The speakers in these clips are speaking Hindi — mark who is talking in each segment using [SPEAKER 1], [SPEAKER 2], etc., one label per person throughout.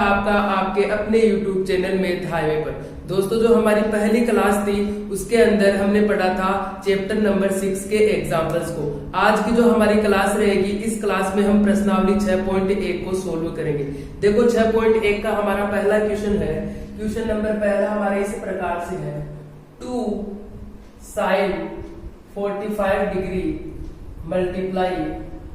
[SPEAKER 1] आपका आपके अपने YouTube चैनल मैथ हाईवे पर। दोस्तों, जो हमारी पहली क्लास थी उसके अंदर हमने पढ़ा था चैप्टर नंबर 6 के एग्जाम्पल्स को। आज की जो हमारी क्लास रहेगी, इस क्लास में हम प्रश्नावली 6.1 को सोल्व करेंगे। देखो 6.1 का हमारा पहला क्वेश्चन है। क्वेश्चन नंबर पहला हमारा इस प्रकार से है, 2 sin 45 degree multiply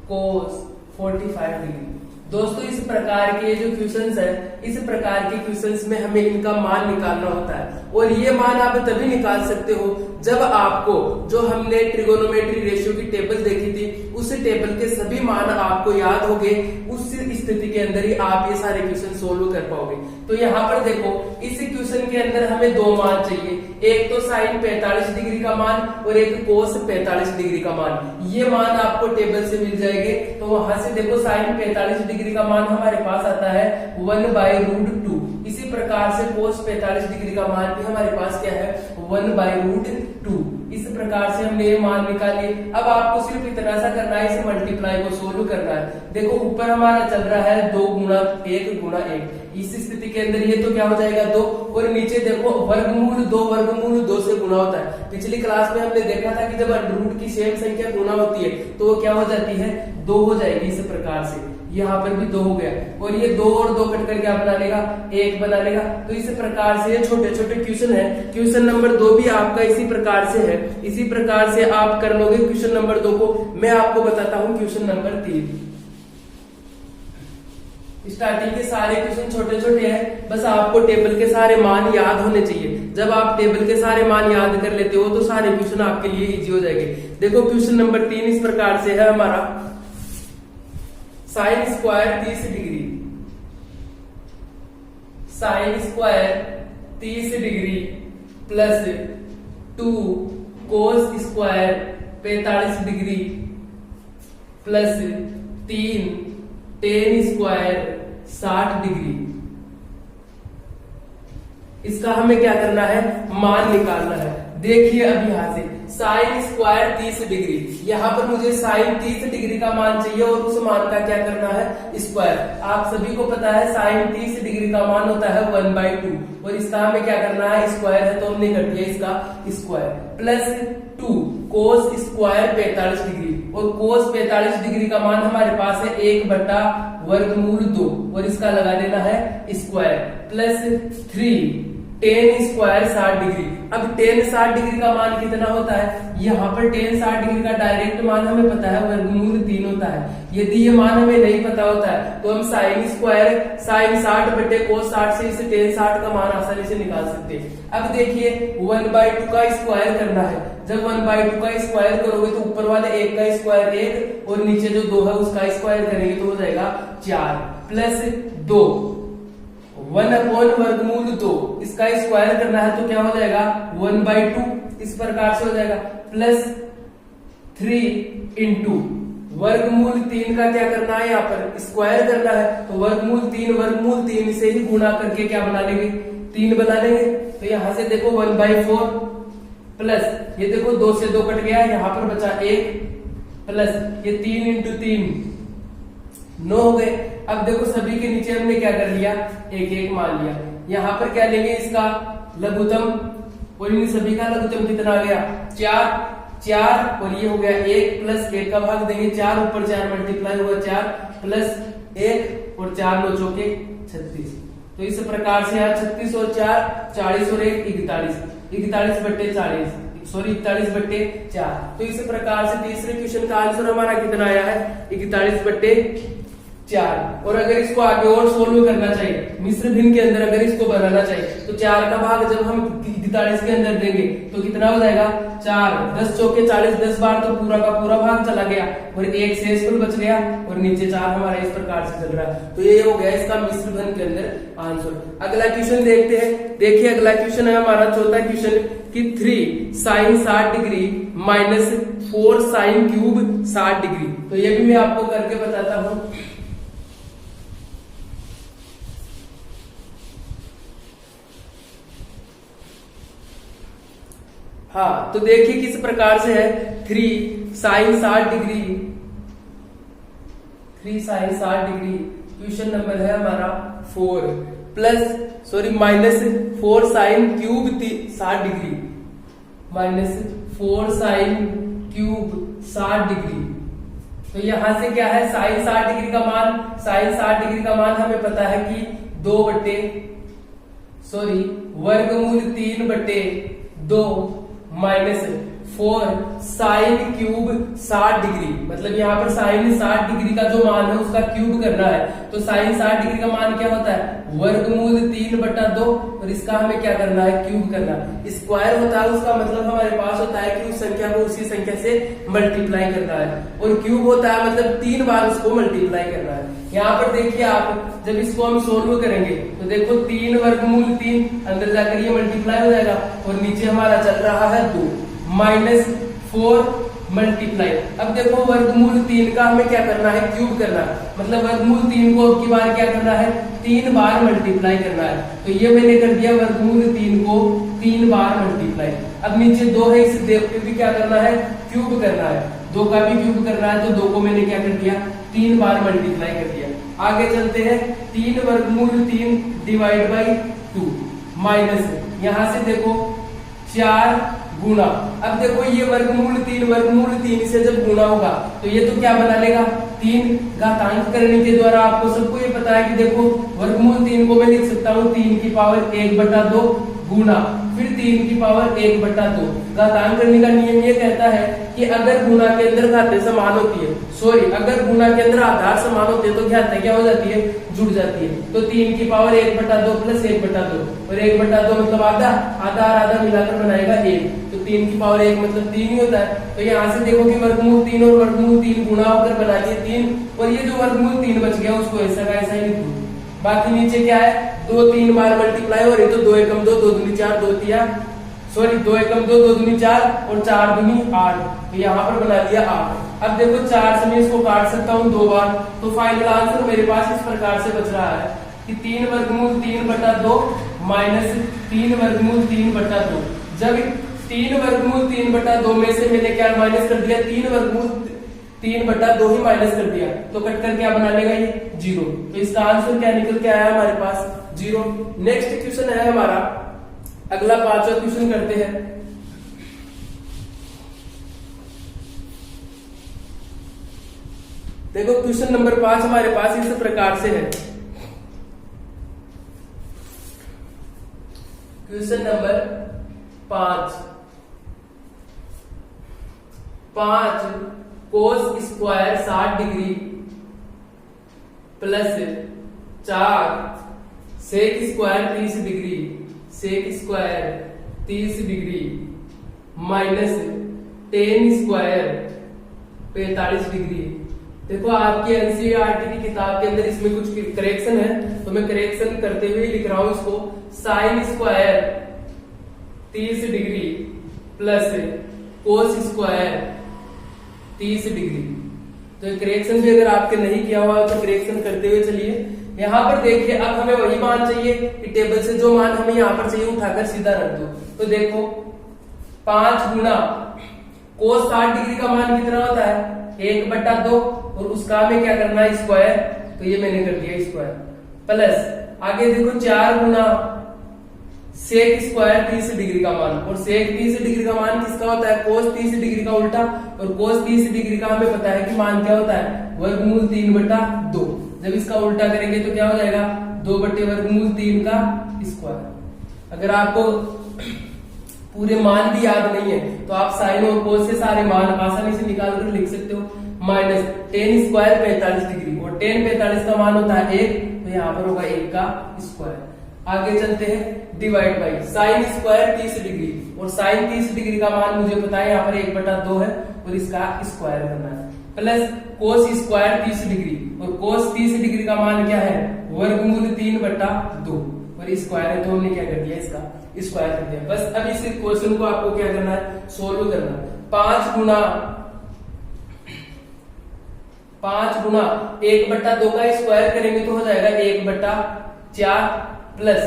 [SPEAKER 1] cos 45 degree. दोस्तों, इस प्रकार के जो क्वेश्चंस है, इस प्रकार के क्वेश्चंस में हमें इनका मान निकालना होता है, और ये मान आप तभी निकाल सकते हो जब आपको जो हमने ट्रिगोनोमेट्री रेशियो की टेबल देखी थी, उस टेबल के सभी मान आपको याद होंगे। उस स्थिति के अंदर ही आप ये सारे क्वेश्चन सोल्व कर पाओगे। तो यहाँ पर देखो, इस क्वेश्चन के अंदर हमें दो मान चाहिए, एक तो साइन 45 डिग्री का मान और एक कोस 45 डिग्री का मान। ये मान आपको टेबल से मिल जाएंगे। तो वहां से देखो, साइन 45 डिग्री का मान हमारे पास आता है 1/√2। इसी प्रकार से कोस 45 डिग्री का मान भी हमारे पास क्या है, 1/√2। इस प्रकार से हमने ये मान निकाले। अब आपको सिर्फ इतना सा करना है, इस मल्टीप्लाई को सोल्व करना है। देखो, ऊपर हमारा चल रहा है 2 गुणा 1 गुणा 1। इस स्थिति के अंदर ये तो क्या हो जाएगा 2, और नीचे देखो वर्गमूल 2 से गुणा होता है। पिछली क्लास में हमने देखा था कि जब रूट की सेम संख्या गुणा होती है तो वो क्या हो जाती है, 2 हो जाएगी। इस प्रकार से यहाँ पर भी 2 हो गया, और ये 2 और 2 कट कर क्या बना लेगा, 1 बना लेगा। तो इस प्रकार से ये छोटे छोटे क्वेश्चन है। क्वेश्चन नंबर 2 भी आपका इसी प्रकार से है। इसी प्रकार से आप कर लोगे क्वेश्चन नंबर 2 को। मैं आपको बताता हूँ क्वेश्चन नंबर 3। स्टार्टिंग के सारे क्वेश्चन छोटे छोटे हैं, बस आपको टेबल के सारे मान याद होने चाहिए। जब आप टेबल के सारे मान याद कर लेते हो तो सारे क्वेश्चन आपके लिए इजी हो जाएंगे। देखो, क्वेश्चन नंबर 3 इस प्रकार से है हमारा, sine square 30 degree, sine square 30 degree plus 2 cos square 45 degree plus 3 ten square 60 degree. इसका हमें क्या करना है, मान निकालना है। देखिए, अब यहां से साइन स्क्वायर 30 डिग्री, यहाँ पर मुझे साइन 30 डिग्री का मान चाहिए और उस मान का क्या करना है, स्क्वायर। आप सभी को पता है साइन 30 डिग्री का मान होता है 1/2, और इसका हमें क्या करना है, स्क्वायर है तो हमने कर दिया इसका square, plus 2 cos square 45 degree, और कोस 45 डिग्री का मान हमारे पास है 1/√2, और इसका लगा देना है square, plus 3 ten square 60 degree. अब टेन 60 डिग्री का मान कितना होता है, यहाँ पर टेन 60 डिग्री का डायरेक्ट मान हमें पता है 3 होता है। यदि ये मान हमें नहीं पता होता है तो हम साइन स्क्वायर साइन 60/cos 60 से इसे टेन 60 का मान आसानी से निकाल सकते हैं। अब देखिए, 1/2 का स्क्वायर करना है। जब 1/2 का स्क्वायर करोगे तो ऊपर वाले 1 का स्क्वायर 1, और नीचे जो 2 है उसका स्क्वायर करेंगे तो हो जाएगा 4, प्लस 2 1/√2। इसका स्क्वायर करना है तो क्या हो जाएगा, 1/2। इस प्रकार से हो जाएगा, प्लस 3 इंटू 3 का क्या करना है, यहाँ पर स्क्वायर करना है तो 3 से ही गुणा करके क्या बना लेंगे, 3 बना लेंगे। तो यहाँ से देखो 1/4 प्लस ये देखो 2 से 2 कट गया, यहाँ पर बचा 1, प्लस ये 3 इंटू 3 9 हो गए। अब देखो, सभी के नीचे हमने क्या कर लिया, 1 मान लिया। यहाँ पर क्या लेंगे, इसका लघुत्तम, और इन सभी का लघुत्तम कितना आ गया, 4, और ये हो गया 1, प्लस 1 का भाग देंगे 4, ऊपर 4 मल्टीप्लाई हुआ 4, प्लस 1 और 4 9 चौके 36। तो इस प्रकार से यहाँ 36 और 4 40 और 1 41, 41/4। तो इस प्रकार से तीसरे क्वेश्चन का आंसर हमारा कितना आया है, 41/4। और अगर इसको आगे और सोल्व करना चाहिए, मिश्र भिन्न के अंदर अगर इसको बनाना चाहिए तो 4 का भाग जब हम 41 के अंदर देंगे तो कितना हो जाएगा, 4 10 चौके 40, 10 बार तो पूरा का पूरा भाग चला गया, और 1 शेषफल बच गया, और नीचे 4 हमारा इस प्रकार से चल रहा है। तो ये हो गया इसका मिश्र भिन्न के अंदर आंसर। अगला क्वेश्चन देखते हैं। देखिए, अगला क्वेश्चन है हमारा चौथा क्वेश्चन कि 3 sine 60 degree minus 4 sine cube 60 degree. तो ये भी मैं आपको करके बताता हूँ। हाँ, तो देखिए किस प्रकार से है, 3 sine 60 degree, 3 sine 60 degree. Question number है हमारा 4 minus 4 sine cube 60 degree, minus 4 sine cube 60 degree. तो यहां से क्या है, साइन 60 डिग्री का मान, साइन 60 डिग्री का मान हमें पता है कि वर्गमूल 3/2 माइनस 4 साइन क्यूब 60 डिग्री, मतलब यहाँ पर साइन 60 डिग्री का जो मान है उसका क्यूब करना है। तो साइन 60 डिग्री का मान क्या होता है, वर्गमूल 3/2, और इसका हमें क्या करना है, क्यूब करना है। स्क्वायर होता है उसका मतलब हमारे पास होता है कि उस संख्या को उसी संख्या से मल्टीप्लाई करना है, और क्यूब होता है मतलब 3 बार उसको मल्टीप्लाई करना है। यहाँ पर देखिए आप, जब इसको हम सोल्व करेंगे तो देखो 3 वर्गमूल 3 अंदर जाकर ये मल्टीप्लाई हो जाएगा, और नीचे हमारा चल रहा है 2 माइनस 4 मल्टीप्लाई। अब देखो वर्गमूल 3 का हमें क्या करना है, क्यूब करना है, मतलब वर्गमूल 3 को अब की बार क्या करना है, 3 बार मल्टीप्लाई करना है। तो ये मैंने कर दिया वर्गमूल 3 को 3 बार मल्टीप्लाई। अब नीचे 2 है, इस देव पे भी क्या करना है, क्यूब करना है, 2 का भी क्यूब करना है। तो 2 को मैंने क्या कर दिया, 3 बार मल्टीप्लाई कर दिया। आगे चलते हैं, 3 वर्गमूल 3 डिवाइड बाई 2 माइनस, यहां से देखो 4 गुना। अब देखो ये वर्गमूल 3 से जब गुना होगा तो ये तो क्या बना लेगा, 3 घातांक करने के द्वारा। आपको सबको ये पता है कि देखो वर्गमूल 3 को मैं लिख सकता हूँ 3 की पावर 1/2 गुना, फिर 3 की पावर 1/2। घातांक करने का नियम ये कहता है कि अगर गुना के अंदर घातें समान होती है, अगर गुना के अंदर आधार समान होते हैं तो घातें क्या हो जाती है, जुड़ जाती है। तो 3 की पावर 1/2 प्लस 1/2, और 1/2 मतलब आधा, आधा और आधा मिलाकर बनाएगा 1। तो 3 की पावर 1 मतलब 3 ही होता है। तो यहाँ से देखो कि वर्गमूल 3 और वर्गमूल 3 गुणा होकर बना दिए 3, और ये जो वर्गमूल 3 बच गया उसको ऐसा का ऐसा ही लिख दो। बाकी नीचे क्या है, 2 3 बार मल्टीप्लाई हो रही, तो 2 एकम 2, 2 दूनी 4, 2 एकम 2, 2 दूनी 4, और 4 दूनी 8। तो यहाँ पर बना दिया 8। अब देखो 4 से मैं इसको काट सकता हूँ 2 बार, तो फाइनल आंसर मेरे पास इस प्रकार से बच रहा है कि 3 वर्गमूल 3/2 माइनस 3 वर्गमूल 3/2। जब 3 वर्गमूल 3/2 में से मैंने क्या माइनस कर दिया, 3 वर्गमूल 3/2 ही माइनस कर दिया, तो कटकर क्या बना लेगा ये 0। तो इसका आंसर क्या निकल के आया हमारे पास, 0। नेक्स्ट क्वेश्चन है हमारा अगला 5वां क्वेश्चन करते हैं। देखो क्वेश्चन नंबर 5 हमारे पास इस प्रकार से है। Question number 5 cos square 60 degree plus 4 sec square 30 degree, sec square 30 degree minus 10 square 45 degree. देखो आपकी एनसीईआरटी की किताब के अंदर इसमें कुछ करेक्शन है, तो मैं करेक्शन करते हुए लिख रहा हूं इसको। Sine square 30 degree plus cos square 30 degree. तो करेक्शन भी अगर आपके नहीं किया हुआ तो करेक्शन करते हुए चलिए। यहाँ पर देखिए अब हमें वही मान चाहिए कि टेबल से जो मान हमें यहाँ पर चाहिए उठाकर सीधा रख दो। तो देखो 5 गुना कोस 60 डिग्री का मान कितना होता है, 1/2, और उसका हमें क्या करना है, स्क्वायर। तो ये मैंने कर दिया स्क्वायर, प्लस आगे देखो 4 गुना सेक स्क्वायर 30 डिग्री का मान, और सेक 30 डिग्री का मान किसका होता है, कोस 30 डिग्री का उल्टा, और कोस 30 डिग्री का हमें पता है कि मान क्या होता है, वर्गमूल 3/2। जब इसका उल्टा करेंगे तो क्या हो जाएगा, 2/वर्गमूल 3 का स्क्वायर। अगर आपको पूरे मान भी याद नहीं है तो आप साइन और कोस से सारे मान आसानी से निकाल कर लिख सकते हो। माइनस 10 स्क्वायर 45 डिग्री, और 10 45 का मान होता है 1, तो यहाँ पर होगा 1 का स्क्वायर। आगे चलते हैं, divide by sine square 30 degree, और साइन 30 डिग्री का मान मुझे पता है यहाँ पर 1/2 है, और इसका स्क्वायर करना है, प्लस कोस स्क्वायर 30 डिग्री, और कोस 30 डिग्री का मान क्या है, वर्गमूल 3/2, और स्क्वायर है तो हमने क्या कर दिया, इसका स्क्वायर कर दिया। बस अब इस क्वेश्चन को आपको क्या करना है, सोल्व करना है। 5 गुना 1/2 का स्क्वायर करेंगे तो हो जाएगा 1/4, प्लस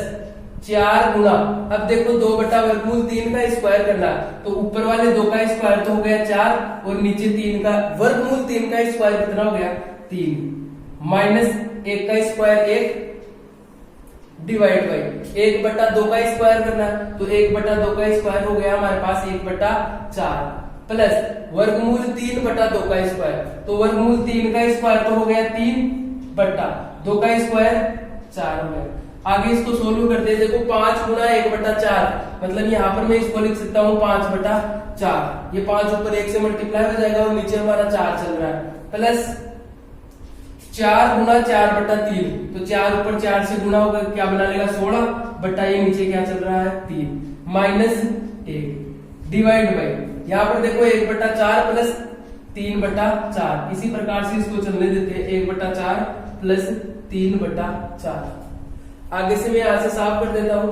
[SPEAKER 1] 4 गुना, अब देखो 2/वर्गमूल 3 का स्क्वायर करना, तो ऊपर वाले 2 का स्क्वायर तो हो गया 4, और नीचे 3 का वर्गमूल 3 का स्क्वायर कितना हो गया, 3, माइनस 1 का स्क्वायर 1, डिवाइड बाई 1/2 का स्क्वायर करना है, तो 1/2 का स्क्वायर हो गया हमारे पास 1/4 प्लस वर्गमूल 3/2 का स्क्वायर, तो वर्गमूल 3 का स्क्वायर तो हो गया 3/2 का स्क्वायर 4 हो गया। आगे इसको सोल्व करते हैं, देखो 5 गुना 1/4 मतलब यहाँ पर मैं इसको लिख सकता हूँ 5/4, ये 5 ऊपर 1 से मल्टीप्लाई हो जाएगा और नीचे हमारा 4 चल रहा है, प्लस 4 गुना 4/3, तो 4 ऊपर 4 से गुना होगा क्या बना लेगा 16 बटा ये नीचे क्या चल रहा है 3 माइनस 1 डिवाइड बाई यहाँ पर देखो 1/4 प्लस 3/4, इसी प्रकार से इसको चलने देते हैं 1/4 प्लस 3/4। आगे से मैं यहां से साफ कर देता हूं,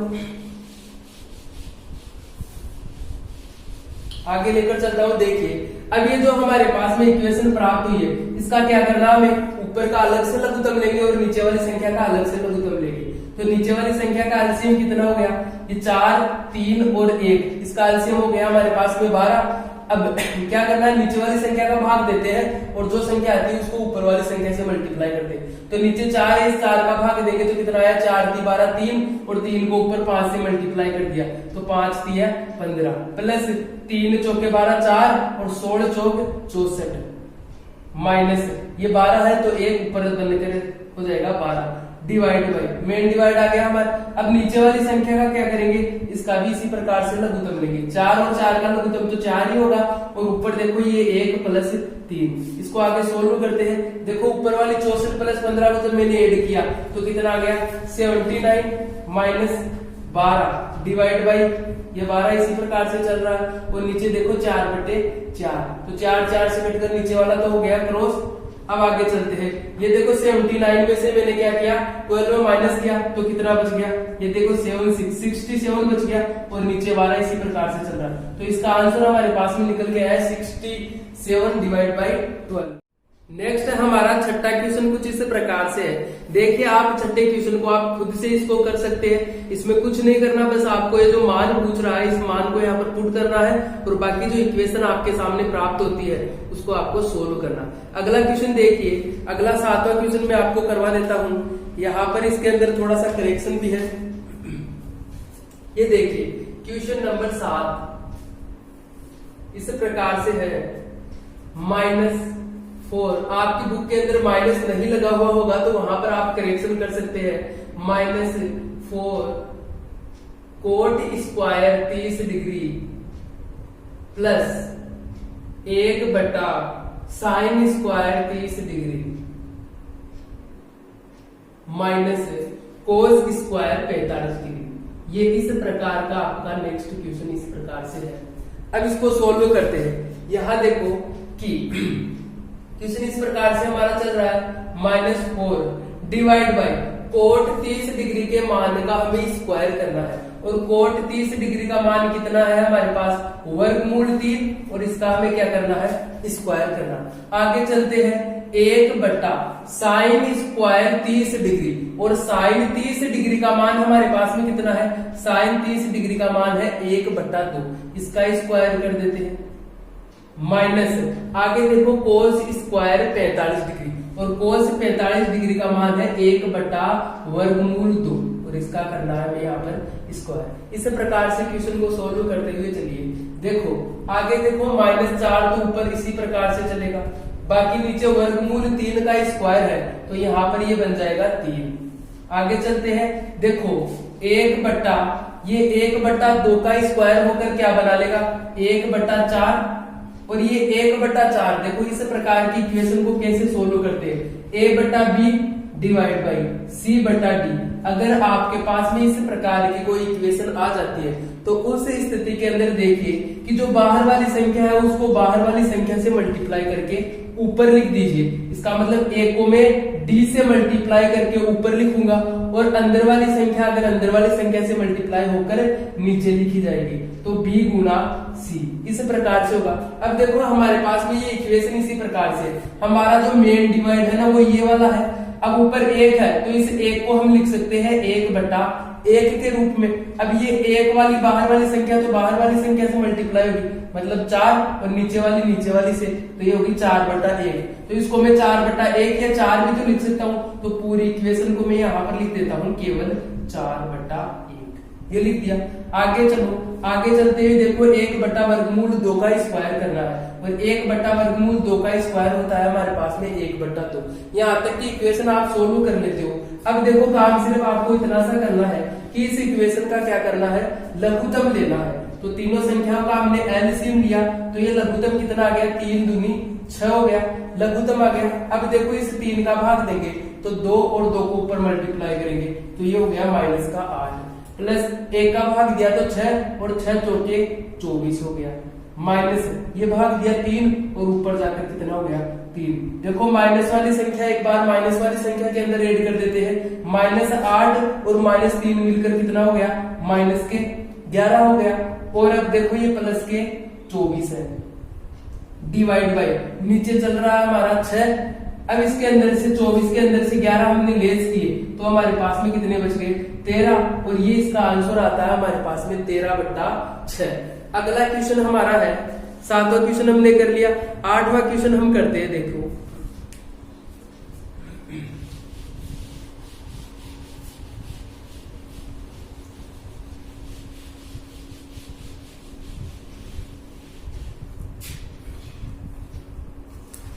[SPEAKER 1] आगे लेकर चलता हूं। देखिए अब ये जो हमारे पास में इक्वेशन प्राप्त हुई है इसका क्या करना है, हमें ऊपर का अलग से लघुत्तम लेंगे और नीचे वाली संख्या का अलग से लघुत्तम लेंगे। तो नीचे वाली संख्या का एलसीएम कितना हो गया, ये 4 3 और 1, इसका एलसीएम हो गया हमारे पास में 12। अब क्या करना है, नीचे वाली संख्या का भाग देते हैं और जो संख्या आती है उसको ऊपर वाली संख्या से मल्टीप्लाई करते हैं। तो नीचे 4 है, इस 4 का भाग देंगे तो कितना आया 4 3 12 3 और 3 को ऊपर 5 से मल्टीप्लाई कर दिया तो 5 3 15 प्लस 3 चौके 12 4 और 16 चौक 64 माइनस ये 12 है तो 1 ऊपर बनकर हो जाएगा 12 डिवाइड बाई मेन डिवाइड आ गया हमारा। अब नीचे वाली संख्या का क्या करेंगे, इसका भी इसी प्रकार से लघुत्तम लेंगे। 4 और 4 का लघुत्तम तो 4 ही होगा और ऊपर देखो ये 1 प्लस 3, इसको आगे सोल्व करते हैं। देखो ऊपर वाली 64 प्लस 15 को जब मैंने ऐड किया तो कितना आ गया 79 माइनस 12 डिवाइड बाई ये 12 इसी प्रकार से चल रहा है और नीचे देखो 4/4, तो 4 4 से कटकर नीचे वाला तो हो गया क्रॉस। अब आगे चलते हैं, ये देखो 79 में से मैंने क्या किया 12 में माइनस किया तो कितना बच गया, ये देखो 67 बच गया और नीचे 12 इसी प्रकार से चल रहा है। तो इसका आंसर हमारे पास में निकल गया है 67 डिवाइड बाई 12। नेक्स्ट हमारा छठा क्वेश्चन कुछ इस प्रकार से है। देखिए आप छठे क्वेश्चन को आप खुद से इसको कर सकते हैं, इसमें कुछ नहीं करना, बस आपको ये जो मान पूछ रहा है इस मान को यहाँ पर पुट करना है और बाकी जो इक्वेशन आपके सामने प्राप्त होती है उसको आपको सोल्व करना। अगला क्वेश्चन देखिए, अगला 7वां क्वेश्चन मैं आपको करवा देता हूँ। यहाँ पर इसके अंदर थोड़ा सा करेक्शन भी है। ये देखिए क्वेश्चन नंबर 7 इस प्रकार से है -4, आपकी बुक के अंदर माइनस नहीं लगा हुआ होगा तो वहां पर आप करेक्शन कर सकते हैं। -4 coat square 30 degree plus 1 sine square 30 degree minus cos square 45 degree. ये इस प्रकार का आपका नेक्स्ट क्वेश्चन इस प्रकार से है। अब इसको सोल्व करते हैं। यहां देखो कि क्वेश्चन इस प्रकार से हमारा चल रहा है -4 डिवाइड बाई कोट 30 डिग्री के मान का हमें स्क्वायर करना है और कोट 30 डिग्री का मान कितना है हमारे पास वर्गमूल 3 और इसका हमें क्या करना है स्क्वायर करना। आगे चलते हैं 1 साइन स्क्वायर 30 डिग्री और साइन 30 डिग्री का मान हमारे पास में कितना है, साइन 30 डिग्री का मान है 1/2, इसका स्क्वायर कर देते हैं माइनस आगे देखो कोस स्क्वायर 45 डिग्री और कोस 45 डिग्री का मान है 1/वर्गमूल 2 और इसका करना है यहाँ पर स्क्वायर। इस प्रकार से क्वेश्चन को सोल्व करते हुए चलिए। देखो आगे देखो -4 तो ऊपर इसी प्रकार से चलेगा, बाकी नीचे वर्गमूल 3 का स्क्वायर है तो यहाँ पर ये बन जाएगा 3। आगे चलते हैं, देखो 1/2 का स्क्वायर होकर क्या बना लेगा 1/4 और ये 1/4 देखो इस प्रकार की इक्वेशन को कैसे सोल्व करते हैं a/b डिवाइड बाई c/d। अगर आपके पास में इस प्रकार की कोई इक्वेशन आ जाती है तो उस स्थिति के अंदर देखिए कि जो बाहर वाली संख्या है उसको बाहर वाली संख्या से मल्टीप्लाई करके ऊपर लिख दीजिए। इसका मतलब a को मैं d से मल्टीप्लाई करके ऊपर लिखूंगा और अंदर वाली संख्या अगर अंदर वाली संख्या से मल्टीप्लाई होकर नीचे लिखी जाएगी तो b गुना c इस प्रकार से होगा। अब देखो हमारे पास में ये इक्वेशन इसी प्रकार से, हमारा जो मेन डिवाइड है ना वो ये वाला है। अब ऊपर 1 है तो इस 1 को हम लिख सकते हैं 1/1 के रूप में। अब ये 1 वाली बाहर वाली संख्या तो बाहर वाली संख्या से मल्टीप्लाई होगी मतलब 4 और नीचे वाली से तो ये होगी 4/1। तो इसको मैं 4/1 या 4 भी तो लिख सकता हूँ, तो पूरी इक्वेशन को मैं यहाँ पर लिख देता हूँ केवल 4/1 ये लिख दिया। आगे चलो, आगे चलते हुए देखो 1/√2 का स्क्वायर करना है और 1/√2 का स्क्वायर होता है हमारे पास में 1/2। यहाँ तक की इक्वेशन आप सोल्व कर लेते हो। अब देखो काम सिर्फ आपको इतना सा करना है कि इस इक्वेशन का क्या करना है, लघुत्तम लेना है। तो तीनों संख्याओं का हमने एलसीएम लिया तो ये लघुत्तम कितना आ गया, 3 दूनी 6 हो गया, लघुत्तम आ गया। अब देखो इस 3 का भाग देंगे तो 2 और 2 को ऊपर मल्टीप्लाई करेंगे तो ये हो गया -8 प्लस 1 का भाग दिया तो 6 और 6 चौके 24 हो गया, माइनस ये भाग दिया 3 और ऊपर जाकर कितना हो गया 3। देखो माइनस वाली संख्या एक बार माइनस वाली संख्या के अंदर ऐड कर देते हैं, -8 और -3 मिलकर कितना हो गया, -11 हो गया। और अब देखो ये प्लस के 24 है, डिवाइड बाय नीचे चल रहा है हमारा 6। अब इसके अंदर से 24 के अंदर से 11 हमने लेस किए तो हमारे पास में कितने बच गए, 13। और ये इसका आंसर आता है हमारे पास में 13/6। अगला क्वेश्चन हमारा है, 7वां क्वेश्चन हमने कर लिया, 8वां क्वेश्चन हम करते हैं। देखो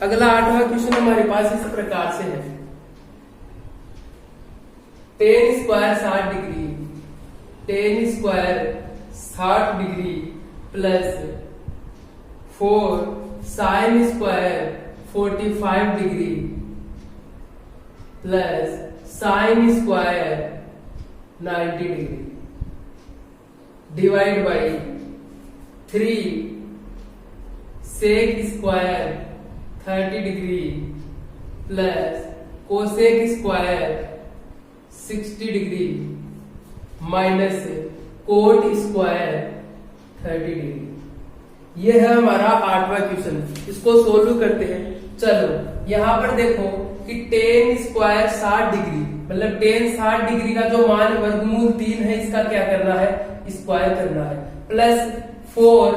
[SPEAKER 1] अगला 8वां क्वेश्चन हमारे पास इस प्रकार से है, tan square 60 degree, tan square 60 degree plus 4 sine square 45 degree plus sine square 90 degree divide by 3 sec square 30 degree plus cosec square 60 degree minus cot square 30 degree. ये है हमारा 8वां क्वेश्चन। इसको सोल्व करते हैं। चलो यहाँ पर देखो कि tan स्क्वायर 60 डिग्री मतलब tan 60 डिग्री का जो मान वर्गमूल 3 है इसका क्या करना है, स्क्वायर करना है, plus 4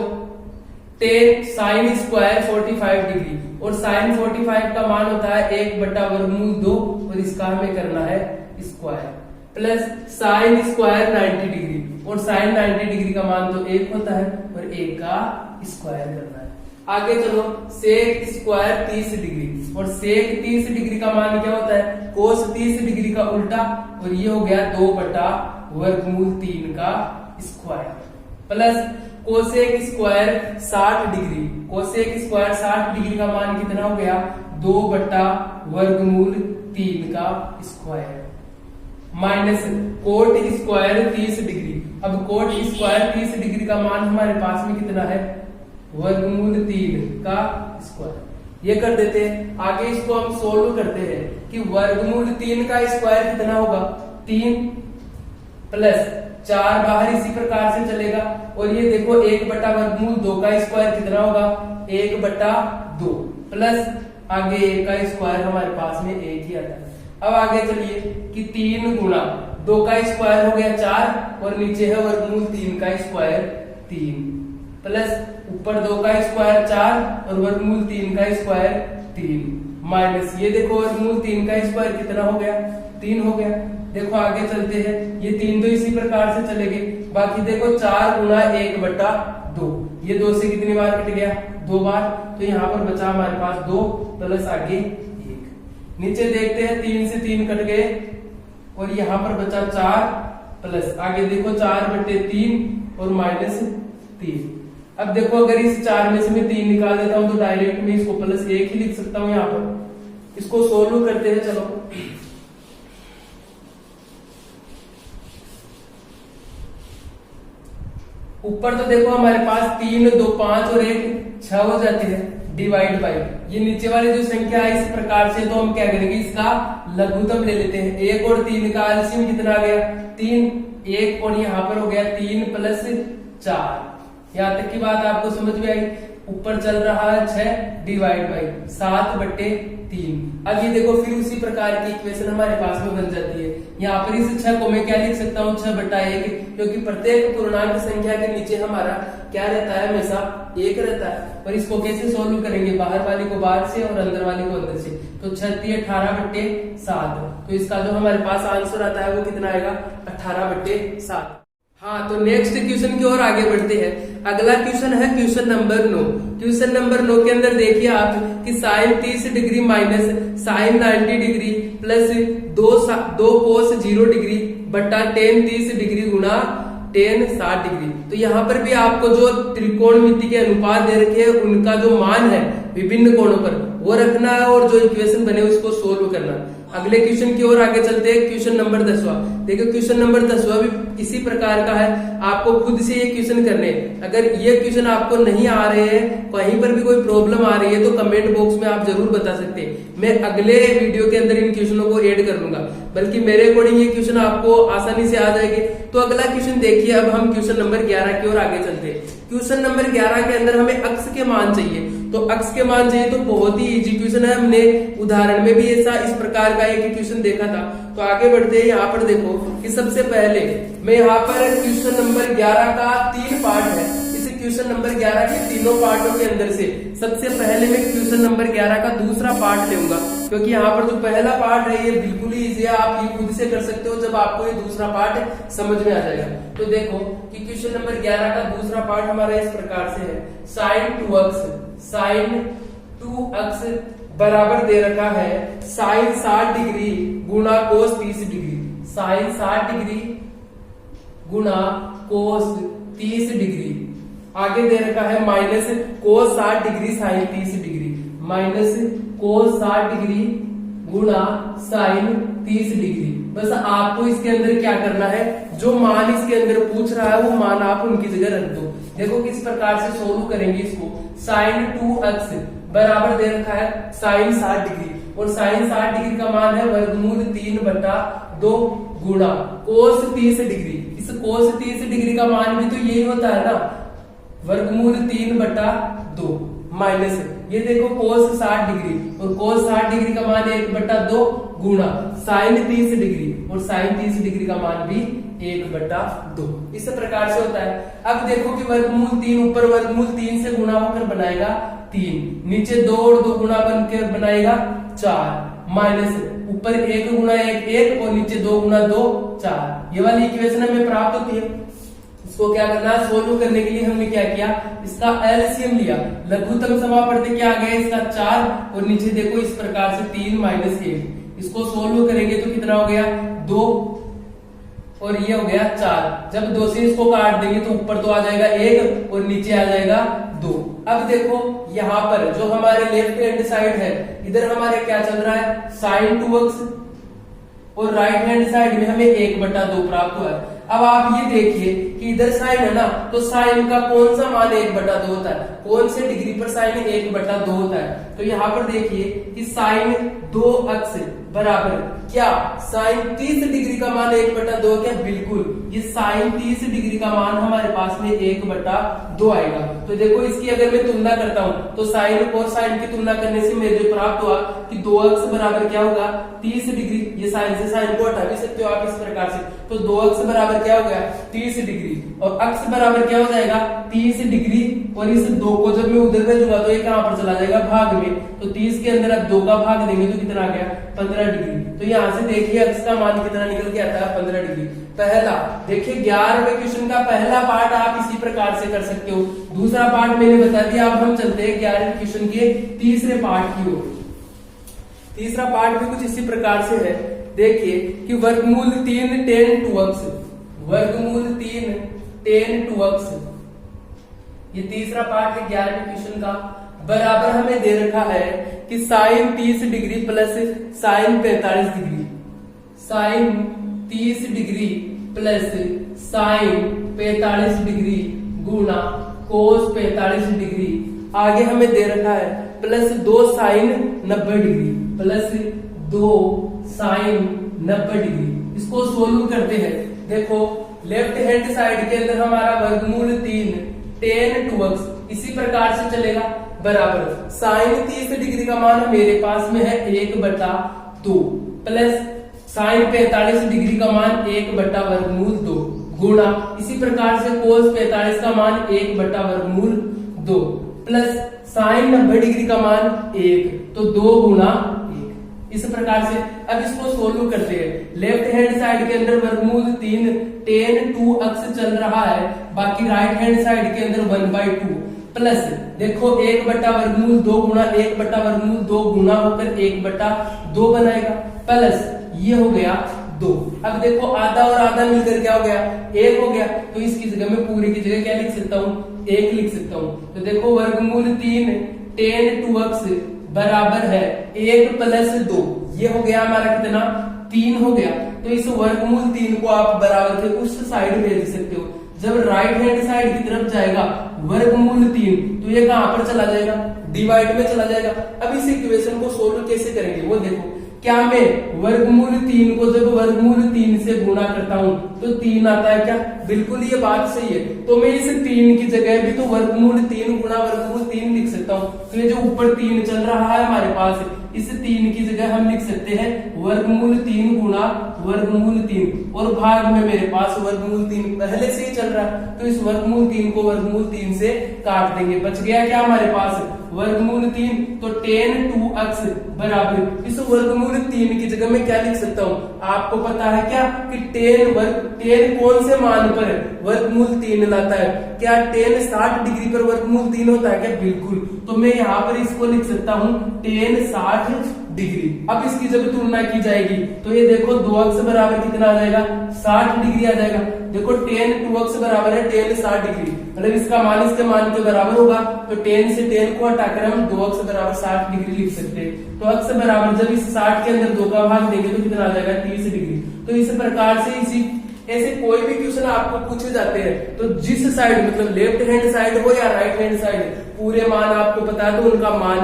[SPEAKER 1] tan sign square 45 degree और साइन 45 का मान होता है 1/√2 और इसका हमें करना है square, plus sine square 90 degree और साइन 90 डिग्री का मान तो 1 होता है और 1 का स्क्वायर करना है। आगे चलो सेक स्क्वायर 30 डिग्री और सेक 30 डिग्री का मान क्या होता है, कोस 30 डिग्री का उल्टा और ये हो गया 2/√3 का square, plus cosec square 60 degree, cosec square 60 degree का मान कितना हो गया, 2/√3 का square, minus cot square 30 degree. अब कोट स्क्वायर 30 डिग्री का मान हमारे पास में कितना है, √3 का स्क्वायर। ये कर देते हैं। आगे इसको हम सोल्व करते हैं कि √3 का स्क्वायर कितना होगा, 3 प्लस 4 बाहर इसी प्रकार से चलेगा और ये देखो 1/√2 का स्क्वायर कितना होगा, 1/2 प्लस आगे 1 का स्क्वायर हमारे पास में 1 ही आता है। अब आगे चलिए कि 3 गुणा 2 का स्क्वायर हो गया 4 और नीचे है √3 का स्क्वायर 3 प्लस ऊपर 2 का स्क्वायर 4 और √3 का स्क्वायर 3 माइनस ये देखो √3 का स्क्वायर कितना हो गया, 3 हो गया। देखो आगे चलते हैं, ये 3 तो इसी प्रकार से चलेंगे, बाकी देखो 4 गुणा 1/2 ये 2 से कितनी बार कट गया, 2 बार, तो यहाँ पर बचा हमारे पास 2 प्लस आगे 1। नीचे देखते हैं 3 से 3 कट गए और यहाँ पर बचा 4 प्लस आगे देखो 4/3 और -3। अब देखो अगर इस 4 में से मैं 3 निकाल देता हूं तो डायरेक्ट में इसको +1 ही लिख सकता हूं। यहाँ पर इसको सोल्व करते हैं। चलो ऊपर तो देखो हमारे पास 3 2 5 और 1 6 हो जाती है, डिवाइड बाई ये नीचे वाली जो संख्या है इस प्रकार से, तो हम क्या करेंगे इसका लघुत्तम ले लेते हैं। 1 और 3 का एलसीएम कितना आ गया, 3, 1 और यहाँ पर हो गया 3 प्लस 4। यहाँ तक की बात आपको समझ में आई। ऊपर चल रहा है 6 डिवाइड बाई 7/3। अब ये देखो फिर उसी प्रकार की इक्वेशन हमारे पास में बन जाती है। यहाँ पर इस 6 को मैं क्या लिख सकता हूँ, 6/1, क्योंकि प्रत्येक पूर्णांक संख्या के नीचे हमारा क्या रहता है, हमेशा 1 रहता है। और इसको कैसे सोल्व करेंगे, बाहर वाली को बाहर से और अंदर वाली को अंदर से। तो 6×18/7। तो इसका जो हमारे पास आंसर आता है वो कितना आएगा, 18/7। हाँ, तो नेक्स्ट क्वेश्चन की ओर आगे बढ़ते हैं। अगला क्वेश्चन है क्वेश्चन नंबर 9। क्वेश्चन नंबर 9 के अंदर देखिए आप कि sine 30 degree minus sine 90 degree plus 2 cos 0 degree बट्टा टेन 30 डिग्री गुणा टेन 60 डिग्री। तो यहाँ पर भी आपको जो त्रिकोणमिति के अनुपात दे रखे हैं उनका जो मान है विभिन्न कोणों पर वो रखना है और जो इक्वेशन बने उसको सोल्व करना। अगले क्वेश्चन की ओर आगे चलते हैं। क्वेश्चन नंबर 10वां। देखो क्वेश्चन नंबर 10वां भी इसी प्रकार का है। आपको खुद से ये क्वेश्चन करने हैं। अगर ये क्वेश्चन आपको नहीं आ रहे हैं, कहीं पर भी कोई प्रॉब्लम आ रही है तो कमेंट बॉक्स में आप जरूर बता सकते हैं। मैं अगले वीडियो के अंदर इन क्वेश्चनों को ऐड कर लूंगा, बल्कि मेरे अकॉर्डिंग ये क्वेश्चन आपको आसानी से आ जाएंगे। तो अगला क्वेश्चन देखिए। अब हम क्वेश्चन नंबर 11 की ओर आगे चलते हैं। क्वेश्चन नंबर 11 के अंदर हमें अक्ष के मान चाहिए। तो अक्ष के मान चाहिए तो बहुत ही इजी क्वेश्चन है। हमने उदाहरण में भी ऐसा इस प्रकार का एक क्वेश्चन देखा था। तो आगे बढ़ते हैं। यहाँ पर देखो कि सबसे पहले मैं यहाँ पर क्वेश्चन नंबर 11 का 3 पार्ट है। इस क्वेश्चन नंबर 11 के तीनों पार्टों के अंदर से सबसे पहले मैं क्वेश्चन नंबर 11 का दूसरा पार्ट लूंगा, क्योंकि यहाँ पर जो पहला पार्ट है ये बिल्कुल ही इजी है। आप ये खुद से कर सकते हो जब आपको ये दूसरा पार्ट समझ में आ जाएगा। तो देखो कि क्वेश्चन नंबर 11 का दूसरा पार्ट हमारा इस प्रकार से है। साइन 2x बराबर दे रखा है साइन 60 डिग्री गुणा कोस 30 डिग्री। साइन 60 डिग्री गुणा कोस 30 डिग्री। आगे दे रखा है minus cos 60 degree sine 30 degree. Minus cos 60 degree गुणा साइन 30 डिग्री। बस आपको इसके अंदर क्या करना है, जो मान इसके अंदर पूछ रहा है वो मान आप उनकी जगह रख दो। देखो किस प्रकार से सोल्व करेंगे इसको। साइन 2x बराबर दे रखा है साइन 60 डिग्री और साइन 60 डिग्री का मान है वर्गमूल 3/2 गुणा कोस 30 डिग्री। इस कोस 30 डिग्री का मान भी तो यही होता है ना, वर्गमूल 3/2 माइनस ये देखो कोस 60 डिग्री और कोस 60 डिग्री का मान 1/2 गुणा साइन 30 डिग्री और साइन 30 डिग्री का मान भी 1/2। इस प्रकार से होता है। अब देखो कि वर्गमूल 3 ऊपर वर्गमूल 3 से गुणा होकर बनाएगा 3, नीचे 2 और 2 गुणा बनकर बनाएगा 4, माइनस ऊपर 1 गुणा 1 1 और नीचे 2 गुणा 2 4। ये वाली इक्वेशन हमें प्राप्त होती है। इसको क्या करना है, सोल्व करने के लिए हमने क्या किया, इसका एलसीएम लिया। लघुत्तम समापवर्ती क्या आ गया इसका 4 और नीचे देखो इस प्रकार से 3 माइनस 1। इसको सोल्व करेंगे तो कितना हो गया 2 और ये हो गया 4। जब 2 से इसको काट देंगे तो ऊपर तो आ जाएगा 1 और नीचे आ जाएगा 2। अब देखो यहाँ पर जो हमारे लेफ्ट हैंड साइड है इधर हमारे क्या चल रहा है साइन 2x और राइट हैंड साइड में हमें 1/2 प्राप्त हुआ है। अब आप ये देखिए कि इधर साइन है ना, तो साइन का कौन सा मान 1/2 होता है, कौन से डिग्री पर साइन 1/2 होता है। तो यहाँ पर देखिए कि साइन 2x बराबर क्या साइन 30 डिग्री का मान 1/2 क्या, बिल्कुल ये साइन 30 डिग्री का मान हमारे पास में 1/2 आएगा। तो देखो इसकी अगर मैं तुलना करता हूं तो साइन और साइन की तुलना करने से मुझे प्राप्त हुआ कि 2x बराबर क्या होगा 30 डिग्री। ये साइन से साइन को हटा भी सकते हो आप इस प्रकार से। तो 2x बराबर क्या हो गया 30 डिग्री और x बराबर क्या हो जाएगा 30 डिग्री और इस 2 को जब मैं उधर भेजूंगा तो ये कहां पर चला जाएगा भाग में। तो 30 के अंदर अब 2 का भाग देंगे तो कितना आ गया 15 डिग्री। तो यहाँ से देखिए x का मान कितना निकल के आता है 15 डिग्री। पहला देखिए 11वें क्वेश्चन का पहला पार्ट आप इसी प्रकार से कर सकते हो। दूसरा पार्ट मैंने बता दिया। अब हम चलते हैं 11वें क्वेश्चन के तीसरे पार्ट की ओर। तीसरा पार्ट भी कुछ इसी प्रकार से है। देखिए कि वर्गमूल 3 tan 2x, वर्गमूल 3 tan 2x, ये तीसरा पार्ट है 11वें क्वेश्चन का। बराबर हमें दे रखा है कि sine 30 degree plus sine 45 degree, sine 30 degree plus sine 45 degree गुणा कोस 45 डिग्री। आगे हमें दे रखा है plus 2 sine 90 degree, plus 2 sine 90 degree. इसको सोल्व करते हैं। देखो लेफ्ट हैंड साइड के अंदर हमारा वर्गमूल 3 tan 2x इसी प्रकार से चलेगा बराबर साइन 30 डिग्री का मान मेरे पास में है 1/2 प्लस साइन 45 डिग्री का मान 1/2 गुणा इसी प्रकार से कोस 45 का मान 1/2 प्लस साइन 90 डिग्री का मान 1, तो 2 गुणा 1। इस प्रकार से अब इसको सोल्व करते हैं। लेफ्ट हैंड साइड के अंदर वर्गमूल 3 tan 2x चल रहा है, बाकी राइट हैंड साइड के अंदर 1/2 प्लस देखो 1/वर्गमूल 2 गुणा 1/वर्गमूल 2 गुणा होकर 1/2 बनाएगा, प्लस ये हो गया 2। अब देखो आधा और आधा मिलकर क्या हो गया 1 हो गया, तो इसकी जगह मैं पूरी की जगह क्या लिख सकता हूँ 1 लिख सकता हूँ। तो देखो वर्गमूल 3 tan 2x बराबर है 1 प्लस 2, ये हो गया हमारा कितना 3 हो गया। तो इस वर्गमूल 3 को आप बराबर के उस साइड में लिख सकते हो। जब राइट हैंड साइड की तरफ जाएगा वर्गमूल 3 तो ये कहां पर चला जाएगा डिवाइड में चला जाएगा। अब इस इक्वेशन को सोल्व कैसे करेंगे वो देखो, क्या मैं वर्गमूल 3 को जब वर्गमूल 3 से गुणा करता हूं तो 3 आता है क्या, बिल्कुल ये बात सही है। तो मैं इस 3 की जगह भी तो वर्गमूल 3 गुणा वर्गमूल 3 लिख सकता हूं। तो ये जो ऊपर 3 चल रहा है हमारे पास, इस 3 की जगह हम लिख सकते हैं वर्गमूल 3 गुणा वर्गमूल 3, और भाग में मेरे पास वर्गमूल 3 पहले से ही चल रहा है, तो इस वर्गमूल 3 को वर्गमूल 3 से काट देंगे। बच गया क्या हमारे पास वर्गमूल 3, तो tan 2x बराबर इस वर्गमूल 3 की जगह मैं क्या लिख सकता हूँ, आपको पता है क्या कि tan कौन से मान पर वर्गमूल 3 लाता है, क्या tan 60 डिग्री पर वर्गमूल 3 होता है क्या, बिल्कुल। तो मैं यहाँ पर इसको लिख सकता हूँ tan 60 डिग्री। अब इसकी जब तुलना की जाएगी तो ये देखो 2x बराबर कितना आ जाएगा 60 डिग्री आ जाएगा। देखो tan 2x बराबर है tan 60 डिग्री, मतलब इसका मान इसके मान के बराबर होगा, तो tan से tan को हटाकर हम 2x बराबर 60 डिग्री लिख सकते हैं। तो x बराबर जब इस 60 के अंदर 2 का भाग देंगे तो कितना आ जाएगा 30 डिग्री। तो इस प्रकार से इसी ऐसे कोई भी क्वेश्चन आपको पूछे जाते हैं तो जिस साइड मतलब लेफ्ट हैंड साइड हो या राइट हैंड साइड, पूरे मान आपको पता है तो उनका मान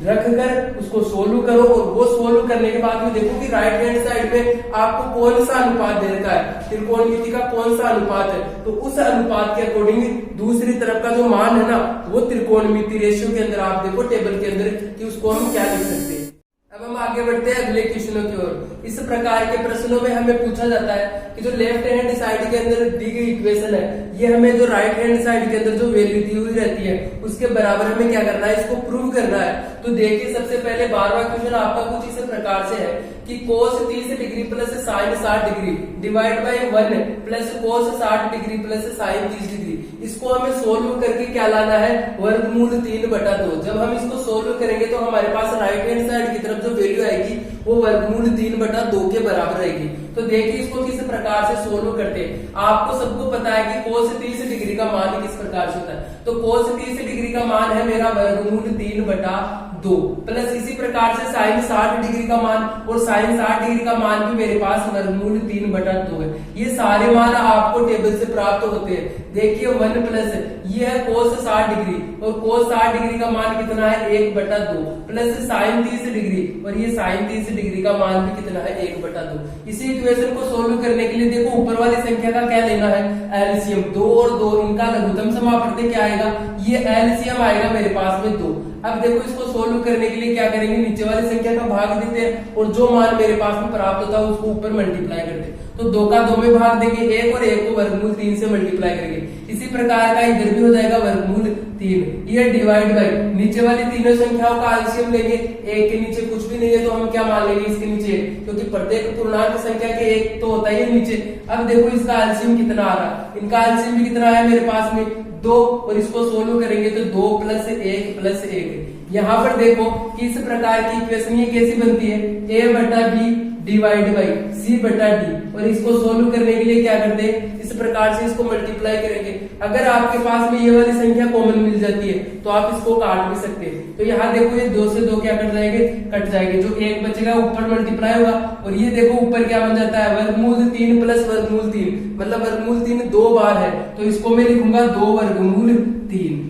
[SPEAKER 1] रख कर उसको सोल्व करो, और वो सोल्व करने के बाद में देखो कि राइट हैंड साइड में आपको कौन सा अनुपात दे रखा है, त्रिकोणमिति का कौन सा अनुपात है, तो उस अनुपात के अकॉर्डिंग दूसरी तरफ का जो मान है ना वो त्रिकोणमिति रेशियो के अंदर आप देखो टेबल के अंदर कि उसको हम क्या लिख सकते हैं। अब हम आगे बढ़ते हैं अगले क्वेश्चनों की ओर। इस प्रकार के प्रश्नों में हमें पूछा जाता है कि जो लेफ्ट हैंड साइड के अंदर दी गई इक्वेशन है ये हमें जो राइट हैंड साइड के अंदर जो वैल्यू दी हुई रहती है उसके बराबर हमें क्या करना है, इसको प्रूव करना है। तो देखिए सबसे पहले 12वां क्वेश्चन आपका कुछ इस प्रकार से है कि cos 30 degree plus sin 60 degree divide by 1 plus cos 60 degree plus sin 30 degree, इसको हमें सोल्व करके क्या लाना है वर्गमूल 3/2। जब हम इसको सोल्व करेंगे तो हमारे पास राइट हैंड साइड की तरफ जो वैल्यू आएगी वो वर्गमूल 3/2 के बराबर आएगी। तो देखिए इसको किस प्रकार से सोल्व करते हैं। आपको सबको पता है कि cos 30 डिग्री का मान किस प्रकार से होता है, तो cos 30 डिग्री का मान है मेरा वर्गमूल 3/2 प्लस इसी प्रकार से sin 60 डिग्री का मान और sin 60 डिग्री का मान भी मेरे पास वर्गमूल 3/2 है। ये सारे मान आपको टेबल से प्राप्त होते हैं। देखिए 1 प्लस ये है cos 60 डिग्री और cos 60 डिग्री का मान कितना है 1/2 प्लस sin 30 डिग्री और ये sin 30 डिग्री का मान भी कितना है 1/2। इसी इक्वेशन को सोल्व करने के लिए देखो ऊपर वाली संख्या का क्या लेना है एलसीएम, 2 और 2 इनका लघुत्तम समापवर्ती क्या आएगा, ये एलसीएम आएगा मेरे पास में 2। अब देखो इसको सोल्व करने के लिए क्या करेंगे, नीचे वाली संख्या का भाग देते हैं और जो मान मेरे पास में प्राप्त होता है उसको ऊपर मल्टीप्लाई करते हैं। तो 2 का 2 में भाग देंगे 1 और 1 को वर्गमूल 3 से मल्टीप्लाई करेंगे। इसी प्रकार का इधर भी हो जाएगा वर्गमूल 3, ये डिवाइड बाई नीचे वाली तीनों संख्याओं का एलसीएम लेंगे, 1 के नीचे कुछ भी नहीं है तो हम क्या मान लेंगे इसके नीचे, क्योंकि प्रत्येक पूर्णांक संख्या के 1 तो होता ही है नीचे। अब देखो इसका एलसीएम कितना आ रहा है, इनका एलसीएम भी कितना है मेरे पास में 2, और इसको सोल्व करेंगे तो 2 प्लस 1 प्लस 1। यहाँ पर देखो कि इस प्रकार की इक्वेशन ये कैसी बनती है a/b डिवाइड बाई c/d, और इसको सोल्व करने के लिए क्या करते हैं इस प्रकार से इसको मल्टीप्लाई करेंगे। अगर आपके पास में ये वाली संख्या कॉमन मिल जाती है तो आप इसको काट भी सकते हैं। तो यहाँ देखो ये 2 से 2 क्या कट जाएंगे, कट जाएंगे, जो 1 बचेगा ऊपर मल्टीप्लाई होगा, और ये देखो ऊपर क्या बन जाता है वर्गमूल 3 प्लस वर्गमूल 3, मतलब वर्गमूल 3 2 बार है तो इसको मैं लिखूंगा 2 वर्गमूल 3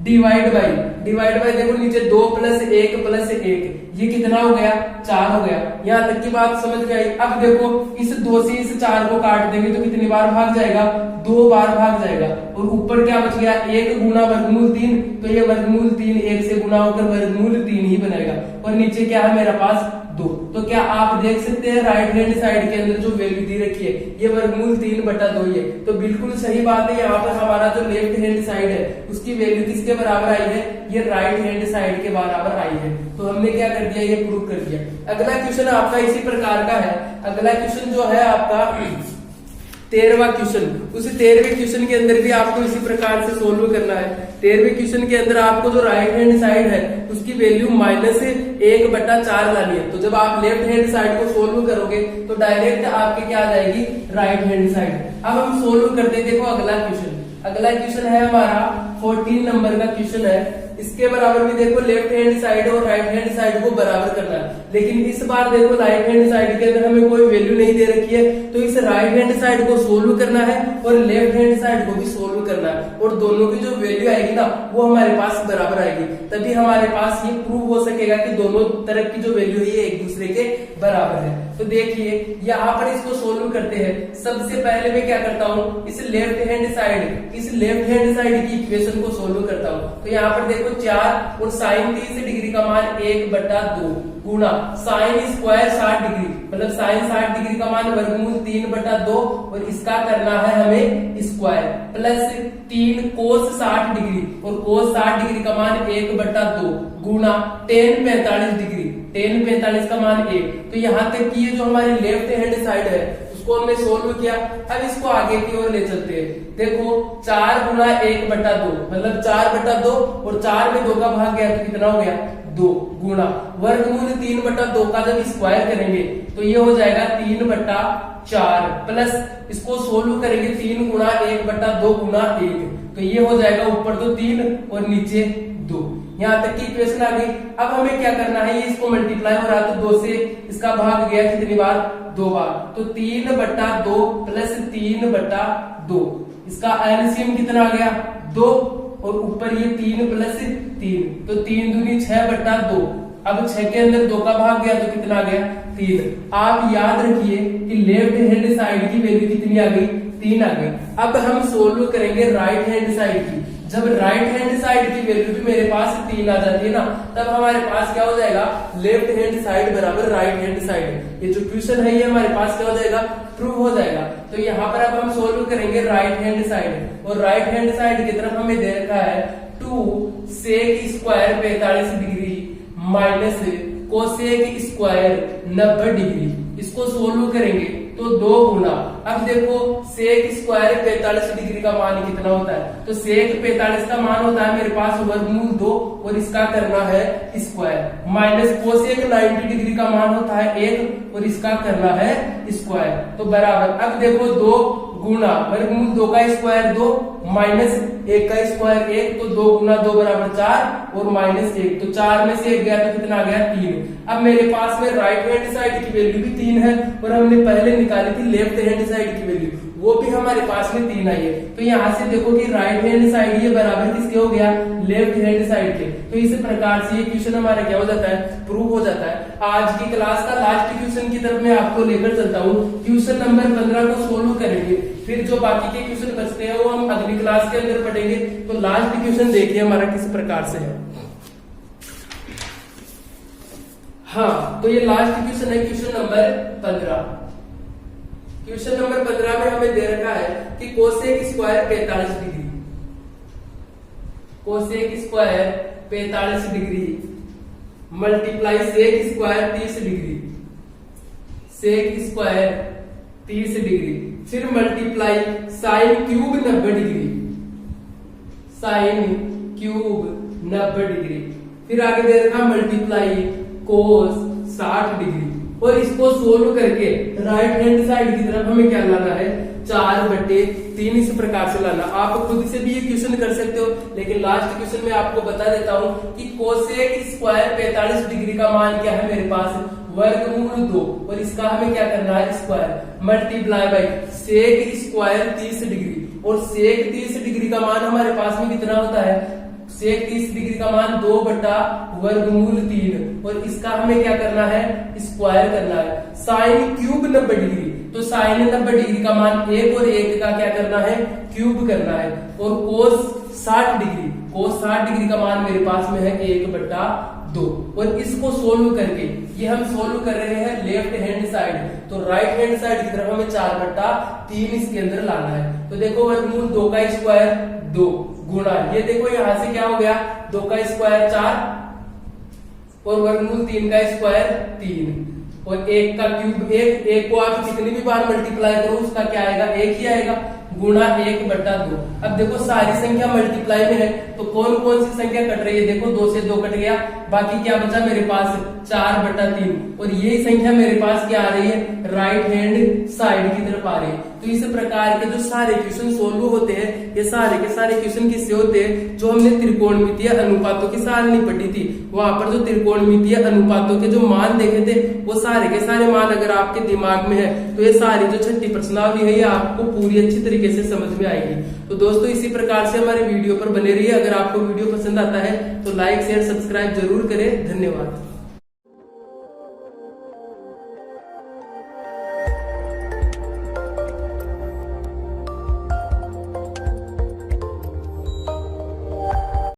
[SPEAKER 1] डिवाइड बाई देखो नीचे 2 प्लस 1 प्लस 1, ये कितना हो गया 4 हो गया। यहाँ तक की बात समझ में आई। अब देखो इस 2 से इस 4 को काट देंगे तो कितनी बार भाग जाएगा, 2 बार भाग जाएगा, और ऊपर क्या बच गया 1 गुना वर्गमूल 3, तो ये वर्गमूल 3 1 से गुना होकर वर्गमूल 3 ही बनेगा, और नीचे क्या है मेरे पास 2। तो क्या आप देख सकते हैं राइट हैंड साइड के अंदर जो वैल्यू दी रखी है ये वर्गमूल 3/2 ही है। तो बिल्कुल सही बात है, यहाँ पर हमारा जो लेफ्ट हैंड साइड है उसकी वैल्यू किसके बराबर आई है, ये राइट हैंड साइड के बराबर आई है। तो हमने क्या कर दिया, ये प्रूव कर दिया। अगला क्वेश्चन आपका इसी प्रकार का है। अगला क्वेश्चन जो है आपका 13वां क्वेश्चन, उस 13वें क्वेश्चन के अंदर भी आपको इसी प्रकार से सोल्व करना है। 13वें क्वेश्चन के अंदर आपको जो राइट हैंड साइड है उसकी वैल्यू -1/4 लानी है। तो जब आप लेफ्ट हैंड साइड को सोल्व करोगे तो डायरेक्ट आपके क्या आ जाएगी, राइट हैंड साइड। अब हम सोल्व करते हैं। देखो अगला क्वेश्चन है हमारा 14 नंबर का क्वेश्चन है। इसके बराबर भी देखो लेफ्ट हैंड साइड और राइट हैंड साइड को बराबर करना है, लेकिन इस बार देखो राइट हैंड साइड के अंदर हमें कोई वैल्यू नहीं दे रखी है। तो इस राइट हैंड साइड को सोल्व करना है और लेफ्ट हैंड साइड को भी सोल्व करना है, और दोनों की जो वैल्यू आएगी ना वो हमारे पास बराबर आएगी। तभी हमारे पास ये प्रूव हो सकेगा कि दोनों तरफ की जो वैल्यू है ये एक दूसरे के बराबर है। तो देखिए यहाँ पर इसको सोल्व करते हैं। सबसे पहले मैं क्या करता हूँ, इस लेफ्ट हैंड साइड की इक्वेशन को सोल्व करता हूँ। तो यहाँ पर देखो 4 और साइन 30 डिग्री का मान 1/2 गुणा साइन स्क्वायर 60 डिग्री, मतलब साइन 60 डिग्री का मान वर्गमूल 3/2 और इसका करना है हमें स्क्वायर, प्लस 3 कोस 60 डिग्री और कोस 60 डिग्री का मान 1/2 गुणा tan 45 डिग्री, tan 45 का मान 1। तो यहाँ तक की ये जो हमारी लेफ्ट हैंड साइड है उसको हमने सोल्व किया। अब इसको आगे की ओर ले चलते हैं। देखो 4 गुणा 1/2 मतलब 4/2 और 4 में 2 का भाग गया तो कितना हो गया, 2 गुणा वर्गमूल 3/2 का जब स्क्वायर करेंगे तो ये हो जाएगा 3/4 प्लस इसको सोल्व करेंगे 3 गुणा 1/2 गुणा 1, तो ये हो जाएगा ऊपर तो 3 और नीचे 2। यहाँ तक की इक्वेशन आ गई। अब हमें क्या करना है, ये इसको मल्टीप्लाई हो रहा है तो 2 से इसका भाग गया कितनी बार, 2 बार। तो 3/2 प्लस 3/2 इसका एलसीएम कितना आ गया, 2 और ऊपर ये 3 प्लस 3, तो 3 दूनी 6/2। अब 6 के अंदर 2 का भाग गया तो कितना आ गया, 3। आप याद रखिए कि लेफ्ट हैंड साइड की वैल्यू कितनी आ गई, 3 आ गई। अब हम सोल्व करेंगे राइट हैंड साइड की। जब राइट हैंड साइड की वैल्यू भी मेरे पास 3 आ जाती है ना, तब हमारे पास क्या हो जाएगा, लेफ्ट हैंड साइड बराबर राइट हैंड साइड। ये जो क्वेश्चन है ये हमारे पास क्या हो जाएगा, प्रूव हो जाएगा। तो यहाँ पर अब हम सोल्व करेंगे राइट हैंड साइड, और राइट हैंड साइड की तरफ हमें दे रखा है 2 sec square 45 degree minus cosec square 90 degree. इसको सोल्व करेंगे तो 2 गुना, अब देखो सेक स्क्वायर 45 डिग्री का मान कितना होता है, तो सेक 45 का मान होता है मेरे पास वर्गमूल 2 और इसका करना है स्क्वायर, माइनस कोसेक 90 डिग्री का मान होता है 1 और इसका करना है स्क्वायर, तो बराबर। अब देखो 2 गुना वर्गमूल 2 का स्क्वायर 2 माइनस 1 का स्क्वायर 1, तो 2 गुना 2 बराबर 4 और माइनस 1, तो 4 में से 1 गया तो कितना आ गया, 3। अब मेरे पास में राइट हैंड साइड की वैल्यू भी 3 है और हमने पहले निकाली थी लेफ्ट हैंड साइड की वैल्यू, वो भी हमारे पास में 3 आई है। तो यहाँ से देखो कि राइट हैंड साइड ये बराबर किसके हो गया, लेफ्ट हैंड साइड के। तो इस प्रकार से ये क्वेश्चन हमारा क्या हो जाता है, प्रूव हो जाता है। आज की क्लास का लास्ट क्वेश्चन की तरफ मैं आपको लेकर चलता हूँ। क्वेश्चन नंबर 15 को सोल्व करेंगे, फिर जो बाकी के क्वेश्चन बचते हैं वो हम अगली क्लास के अंदर पढ़ेंगे। तो लास्ट क्वेश्चन देखिए हमारा किस प्रकार से है। हाँ, तो ये लास्ट क्वेश्चन है, क्वेश्चन नंबर 15। क्वेश्चन नंबर 15 में हमें दे रखा है कि cosec square 45 degree, cosec square 45 degree multiply sec square 30 degree, sec square 30 degree, फिर multiply sine cube 90 degree, sine cube 90 degree, फिर आगे दे रखा मल्टीप्लाई कोस 60 डिग्री, और इसको सोल्व करके राइट हैंड साइड की तरफ हमें क्या लाना है, 4/3 इस प्रकार से लाना। आप खुद से भी ये क्वेश्चन कर सकते हो, लेकिन लास्ट क्वेश्चन में आपको बता देता हूँ कि कोसेक स्क्वायर 45 डिग्री का मान क्या है मेरे पास, वर्गमूल 2, और इसका हमें क्या करना है, square, multiply by sec square 30 degree, और सेक 30 डिग्री का मान हमारे पास में कितना होता है, सेक 30 डिग्री का मान 2/√3, और इसका हमें क्या करना है, स्क्वायर करना है। साइन क्यूब 90 डिग्री, तो साइन 90 डिग्री का मान 1 और 1 का क्या करना है, क्यूब करना है, और कोस 60 डिग्री, कोस 60 डिग्री का मान मेरे पास में है 1/2। 2। और इसको सोल्व करके ये हम सोल्व कर रहे हैं लेफ्ट हैंड साइड, तो राइट हैंड साइड की तरफ हमें 4/3 इसके अंदर लाना है। तो देखो वर्गमूल 2 का स्क्वायर 2 गुणा, ये देखो यहां से क्या हो गया 2 का स्क्वायर 4 और वर्गमूल 3 का स्क्वायर 3 और 1 का क्यूब 1 को आप कितनी भी बार मल्टीप्लाई करो उसका क्या आएगा 1 ही आएगा, गुणा 1/2। अब देखो सारी संख्या मल्टीप्लाई में है तो कौन कौन सी संख्या कट रही है, देखो 2 से 2 कट गया, बाकी क्या बचा मेरे पास 4/3 और यही संख्या मेरे पास क्या आ रही है राइट हैंड साइड की तरफ आ रही है। तो इस प्रकार के जो सारे क्वेश्चन सोल्व होते हैं ये सारे के सारे क्वेश्चन किससे होते हैं, जो हमने त्रिकोणमितीय अनुपातों की सारणी पढ़ी थी वहां पर जो त्रिकोणमितीय अनुपातों के जो मान देखे थे वो सारे के सारे मान अगर आपके दिमाग में है तो ये सारी जो छठी प्रश्नावली है ये आपको पूरी अच्छी तरीके से समझ में आएगी। तो दोस्तों इसी प्रकार से हमारे वीडियो पर बने रहिए। अगर आपको वीडियो पसंद आता है तो लाइक शेयर सब्सक्राइब जरूर करें। धन्यवाद।